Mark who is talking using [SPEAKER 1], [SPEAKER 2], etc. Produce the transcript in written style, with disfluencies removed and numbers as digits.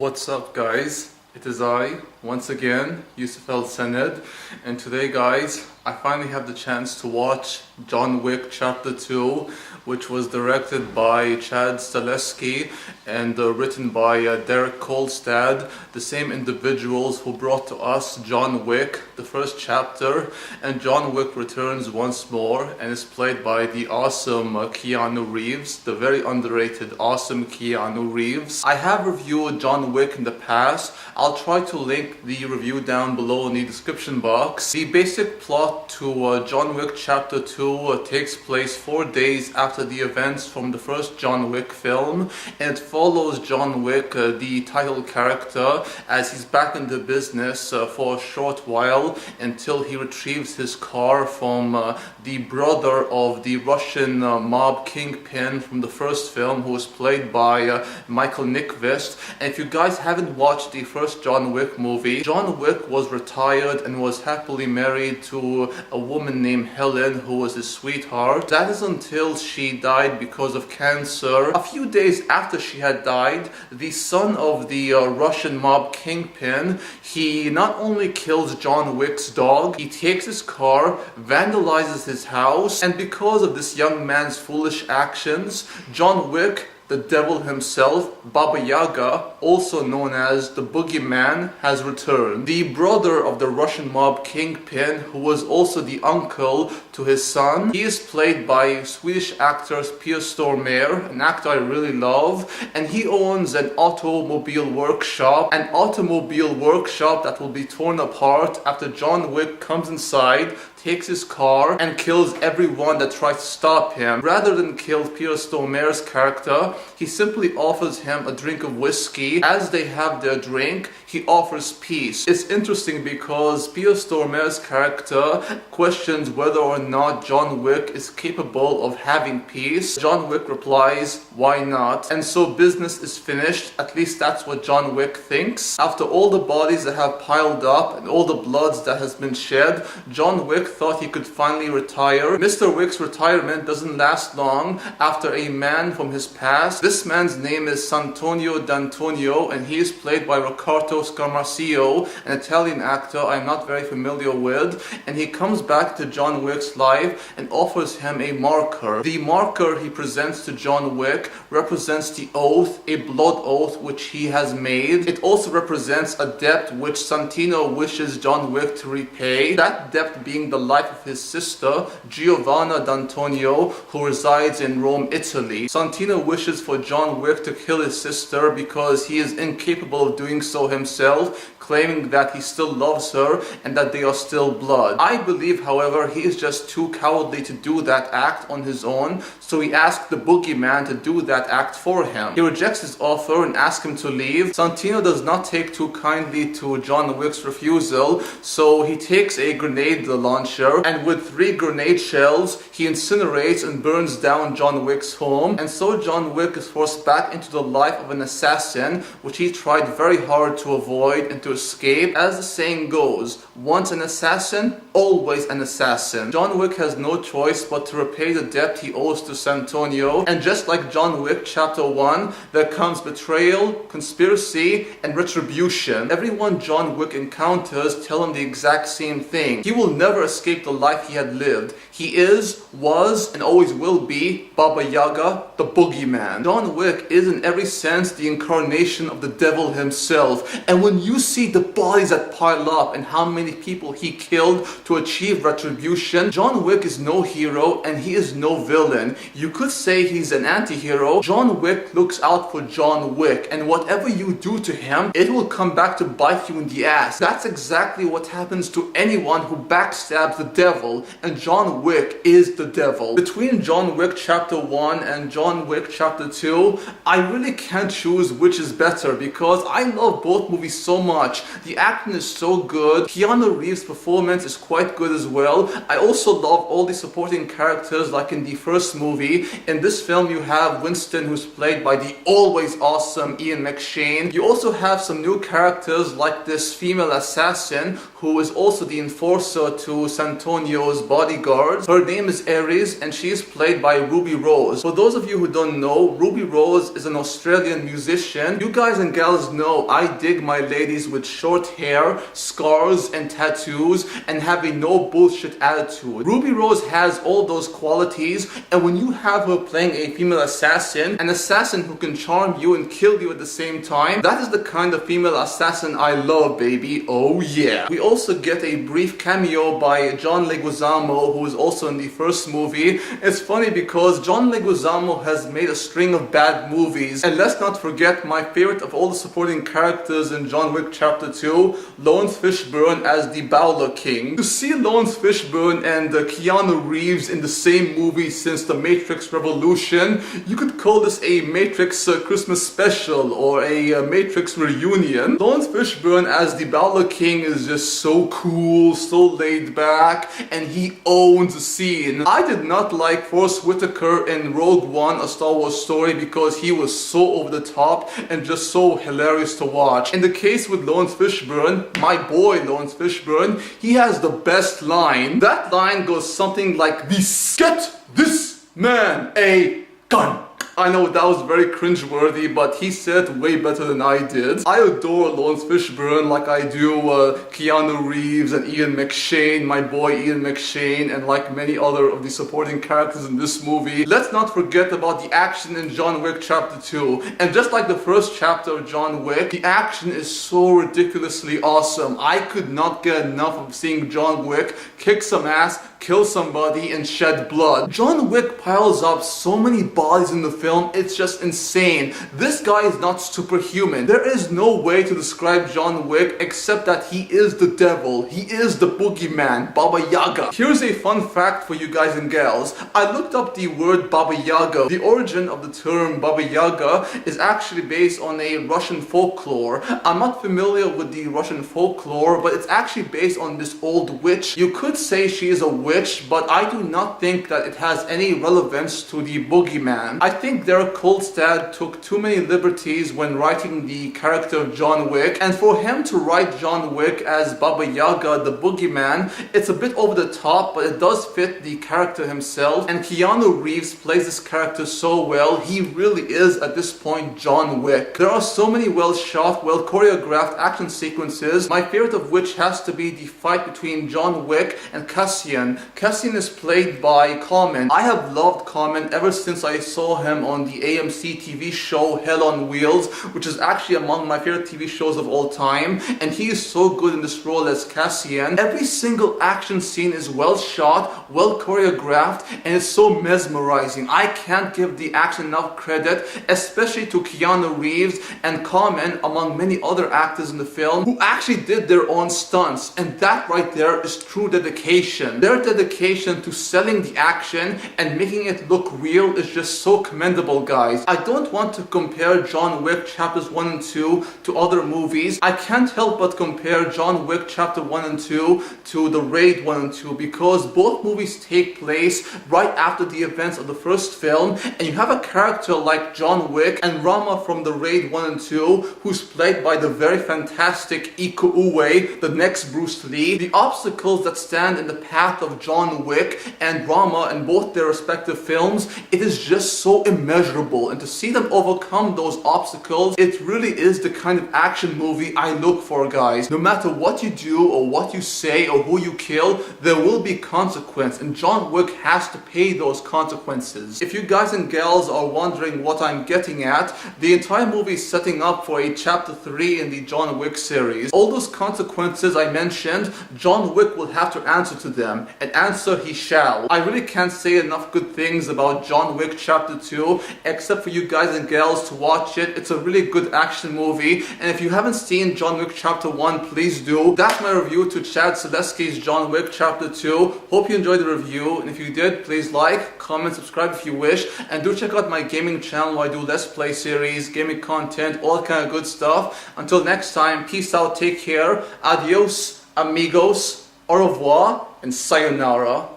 [SPEAKER 1] What's up, guys? It is I, once again, Yusuf El Sened, and today, guys, I finally have the chance to watch John Wick Chapter 2, which was directed by Chad Stehelski and written by Derek Kolstad, the same individuals who brought to us John Wick, the first chapter. And John Wick returns once more and is played by the awesome Keanu Reeves, the very underrated awesome Keanu Reeves. I have reviewed John Wick in the past. I'll try to link the review down below in the description box. The basic plot to John Wick Chapter 2 takes place 4 days after the events from the first John Wick film, and it follows John Wick, the title character, as he's back in the business for a short while until he retrieves his car from the brother of the Russian mob kingpin from the first film, who was played by Michael Nyqvist. And if you guys haven't watched the first John Wick movie, John Wick was retired and was happily married to a woman named Helen, who was his sweetheart. That is until she died because of cancer. A few days after she had died, the son of the Russian mob kingpin, he not only kills John Wick's dog, he takes his car, vandalizes his house, and because of this young man's foolish actions, John Wick, the devil himself, Baba Yaga, also known as the Boogeyman, has returned. The brother of the Russian mob kingpin, who was also the uncle to his son, he is played by Swedish actor Per Stormare, an actor I really love, and he owns an automobile workshop that will be torn apart after John Wick comes inside, takes his car, and kills everyone that tries to stop him. Rather than kill Per Stormare's character, he simply offers him a drink of whiskey. As they have their drink, he offers peace. It's interesting because Per Stormare's character questions whether or not John Wick is capable of having peace. John Wick replies, "Why not?" And so business is finished. At least that's what John Wick thinks. After all the bodies that have piled up and all the bloods that has been shed, John Wick thought he could finally retire. Mr. Wick's retirement doesn't last long after a man from his past. This man's name is Santonio D'Antonio, and he is played by Riccardo Scamarcio, an Italian actor I'm not very familiar with, and he comes back to John Wick's life and offers him a marker. The marker he presents to John Wick represents the oath, a blood oath which he has made. It also represents a debt which Santino wishes John Wick to repay, that debt being the life of his sister, Giovanna D'Antonio, who resides in Rome, Italy. Santino wishes for John Wick to kill his sister because he is incapable of doing so himself, claiming that he still loves her and that they are still blood. I believe, however, he is just too cowardly to do that act on his own, so he asks the Boogeyman to do that act for him. He rejects his offer and asks him to leave. Santino does not take too kindly to John Wick's refusal, so he takes a grenade launcher, and with 3 grenade shells, he incinerates and burns down John Wick's home. And so John Wick is forced back into the life of an assassin, which he tried very hard to avoid and to escape. As the saying goes, once an assassin, always an assassin. John Wick has no choice but to repay the debt he owes to Santonio, and just like John Wick Chapter 1, there comes betrayal, conspiracy, and retribution. Everyone John Wick encounters tell him the exact same thing. He will never escape the life he had lived. He is, was, and always will be Baba Yaga, the Boogeyman. John Wick is in every sense the incarnation of the devil himself, and when you see the bodies that pile up and how many people he killed to achieve retribution, John Wick is no hero and he is no villain. You could say he's an anti-hero. John Wick looks out for John Wick, and whatever you do to him, it will come back to bite you in the ass. That's exactly what happens to anyone who backstabs the devil, and John Wick is the devil. Between John Wick Chapter 1 and John Wick Chapter 2, I really can't choose which is better because I love both movies movie so much. The acting is so good. Keanu Reeves' performance is quite good as well. I also love all the supporting characters like in the first movie. In this film you have Winston, who's played by the always awesome Ian McShane. You also have some new characters like this female assassin who is also the enforcer to Santonio's bodyguards. Her name is Aries and she is played by Ruby Rose. For those of you who don't know, Ruby Rose is an Australian musician. You guys and gals know I dig my ladies with short hair, scars and tattoos and have a no bullshit attitude. Ruby Rose has all those qualities, and when you have her playing a female assassin, an assassin who can charm you and kill you at the same time, that is the kind of female assassin I love, baby. Oh yeah. We also get a brief cameo by John Leguizamo, who is also in the first movie. It's funny because John Leguizamo has made a string of bad movies, and let's not forget my favorite of all the supporting characters in John Wick Chapter 2, Lawrence Fishburne as the Bowler King. To see Lawrence Fishburne and Keanu Reeves in the same movie since The Matrix Revolution, you could call this a Matrix Christmas special or a Matrix reunion. Lawrence Fishburne as the Bowler King is just so cool, so laid back, and he owns the scene. I did not like Forrest Whitaker in Rogue One, A Star Wars Story, because he was so over the top and just so hilarious to watch. In the case with Lawrence Fishburne, my boy Lawrence Fishburne, he has the best line. That line goes something like this: "Get this man a gun." I know that was very cringeworthy, but he said it way better than I did. I adore Lawrence Fishburne like I do Keanu Reeves and Ian McShane, my boy Ian McShane, and like many other of the supporting characters in this movie. Let's not forget about the action in John Wick Chapter 2. And just like the first chapter of John Wick, the action is so ridiculously awesome. I could not get enough of seeing John Wick kick some ass, kill somebody, and shed blood. John Wick piles up so many bodies in the film, it's just insane. This guy is not superhuman. There is no way to describe John Wick except that he is the devil. He is the boogeyman, Baba Yaga. Here's a fun fact for you guys and gals. I looked up the word Baba Yaga. The origin of the term Baba Yaga is actually based on a Russian folklore. I'm not familiar with the Russian folklore, but it's actually based on this old witch. You could say she is a witch, but I do not think that it has any relevance to the boogeyman. I think Derek Kolstad took too many liberties when writing the character of John Wick, and for him to write John Wick as Baba Yaga, the boogeyman, it's a bit over the top, but it does fit the character himself, and Keanu Reeves plays this character so well. He really is at this point John Wick. There are so many well shot, well choreographed action sequences, my favorite of which has to be the fight between John Wick and Cassian. Cassian is played by Common. I have loved Common ever since I saw him on the AMC TV show Hell on Wheels, which is actually among my favorite TV shows of all time, and he is so good in this role as Cassian. Every single action scene is well shot, well choreographed, and it's so mesmerizing. I can't give the action enough credit, especially to Keanu Reeves and Common, among many other actors in the film, who actually did their own stunts, and that right there is true dedication. Their dedication to selling the action and making it look real is just so commendable, guys. I don't want to compare John Wick chapters 1 and 2 to other movies. I can't help but compare John Wick chapter 1 and 2 to The Raid 1 and 2, because both movies take place right after the events of the first film, and you have a character like John Wick and Rama from The Raid 1 and 2, who's played by the very fantastic Iko Uwais, the next Bruce Lee. The obstacles that stand in the path of John Wick and Rama in both their respective films, it is just so immeasurable, and to see them overcome those obstacles, it really is the kind of action movie I look for, guys. No matter what you do or what you say or who you kill, there will be consequence, and John Wick has to pay those consequences. If you guys and gals are wondering what I'm getting at, the entire movie is setting up for a chapter 3 in the John Wick series. All those consequences I mentioned, John Wick will have to answer to them, and answer he shall. I really can't say enough good things about John Wick chapter 2. review, except for you guys and girls to watch it. It's a really good action movie, and if you haven't seen John Wick Chapter 1, please do. That's my review to Chad Stehelski's John Wick Chapter 2. Hope you enjoyed the review, and if you did, please like, comment, subscribe if you wish, and do check out my gaming channel where I do Let's Play series, gaming content, all kind of good stuff. Until next time, peace out, take care, adios, amigos, au revoir, and sayonara.